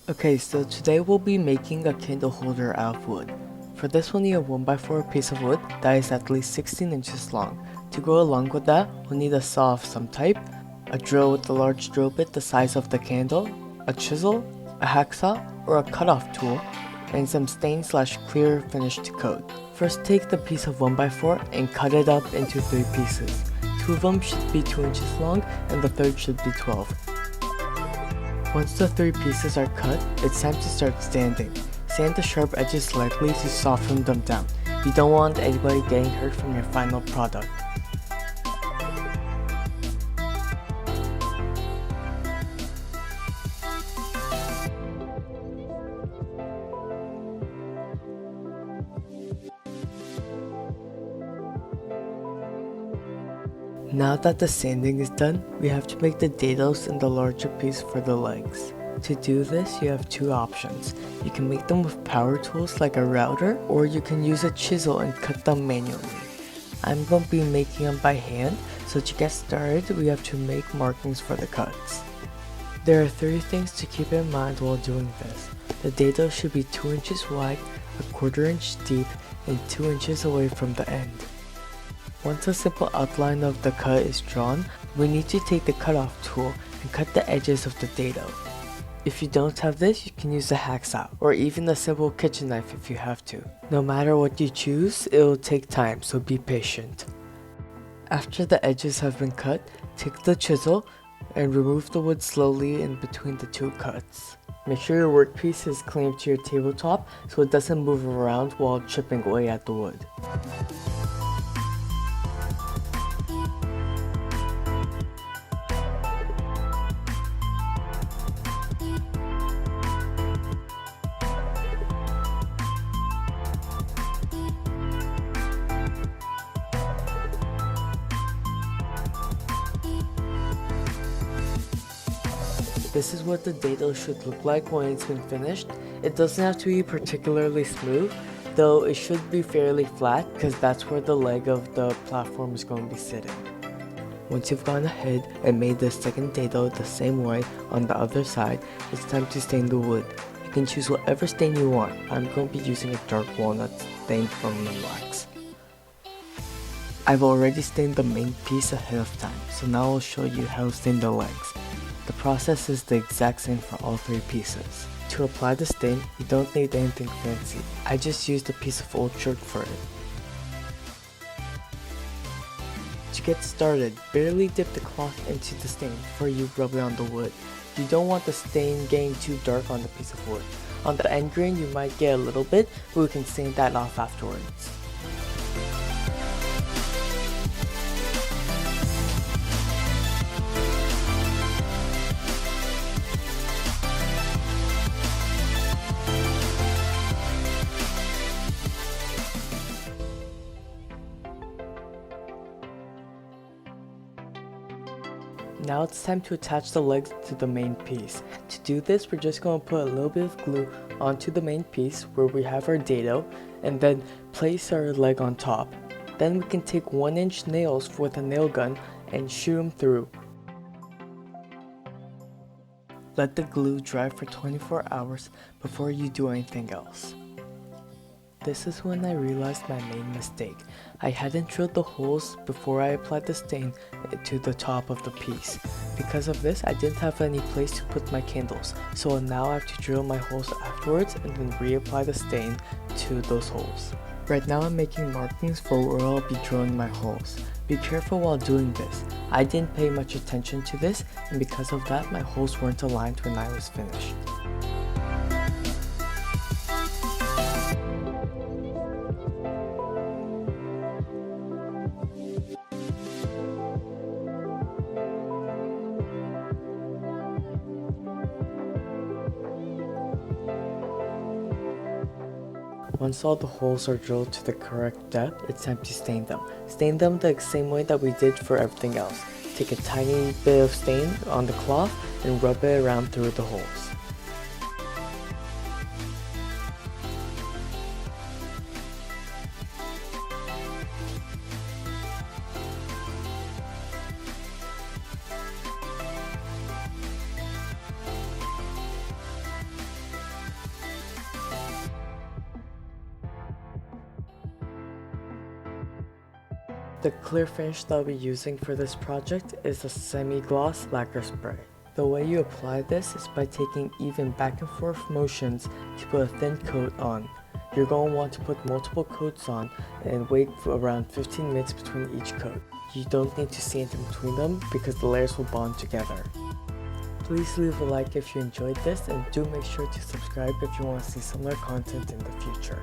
Okay, so today we'll be making a candle holder out of wood. For this we'll need a 1x4 piece of wood that is at least 16 inches long. To go along with that, we'll need a saw of some type, a drill with a large drill bit the size of the candle, a chisel, a hacksaw, or a cutoff tool, and some stain/clear finish to coat. First take the piece of 1x4 and cut it up into 3 pieces. 2 of them should be 2 inches long and the third should be 12. Once the 3 pieces are cut, it's time to start sanding. Sand the sharp edges slightly to soften them down. You don't want anybody getting hurt from your final product. Now that the sanding is done, we have to make the dados in the larger piece for the legs. To do this, you have 2 options. You can make them with power tools like a router, or you can use a chisel and cut them manually. I'm going to be making them by hand, so to get started, we have to make markings for the cuts. There are 3 things to keep in mind while doing this. The dado should be 2 inches wide, a 1/4 inch deep, and 2 inches away from the end. Once a simple outline of the cut is drawn, we need to take the cutoff tool and cut the edges of the dado. If you don't have this, you can use a hacksaw or even a simple kitchen knife if you have to. No matter what you choose, it will take time, so be patient. After the edges have been cut, take the chisel and remove the wood slowly in between the 2 cuts. Make sure your workpiece is clamped to your tabletop so it doesn't move around while chipping away at the wood. This is what the dado should look like when it's been finished. It doesn't have to be particularly smooth, though it should be fairly flat because that's where the leg of the platform is going to be sitting. Once you've gone ahead and made the second dado the same way on the other side, it's time to stain the wood. You can choose whatever stain you want. I'm going to be using a dark walnut stain from wax. I've already stained the main piece ahead of time, so now I'll show you how to stain the legs. The process is the exact same for all 3 pieces. To apply the stain, you don't need anything fancy. I just used a piece of old chalk for it. To get started, barely dip the cloth into the stain before you rub it on the wood. You don't want the stain getting too dark on the piece of wood. On the end grain you might get a little bit, but we can stain that off afterwards. Now it's time to attach the legs to the main piece. To do this, we're just going to put a little bit of glue onto the main piece where we have our dado, and then place our leg on top. Then we can take 1-inch nails with a nail gun and shoot them through. Let the glue dry for 24 hours before you do anything else. This is when I realized my main mistake. I hadn't drilled the holes before I applied the stain to the top of the piece. Because of this, I didn't have any place to put my candles, so now I have to drill my holes afterwards and then reapply the stain to those holes. Right now I'm making markings for where I'll be drilling my holes. Be careful while doing this. I didn't pay much attention to this, and because of that my holes weren't aligned when I was finished. Once all the holes are drilled to the correct depth, it's time to stain them. Stain them the same way that we did for everything else. Take a tiny bit of stain on the cloth and rub it around through the holes. The clear finish that I'll be using for this project is a semi-gloss lacquer spray. The way you apply this is by taking even back and forth motions to put a thin coat on. You're going to want to put multiple coats on and wait for around 15 minutes between each coat. You don't need to sand in between them because the layers will bond together. Please leave a like if you enjoyed this, and do make sure to subscribe if you want to see similar content in the future.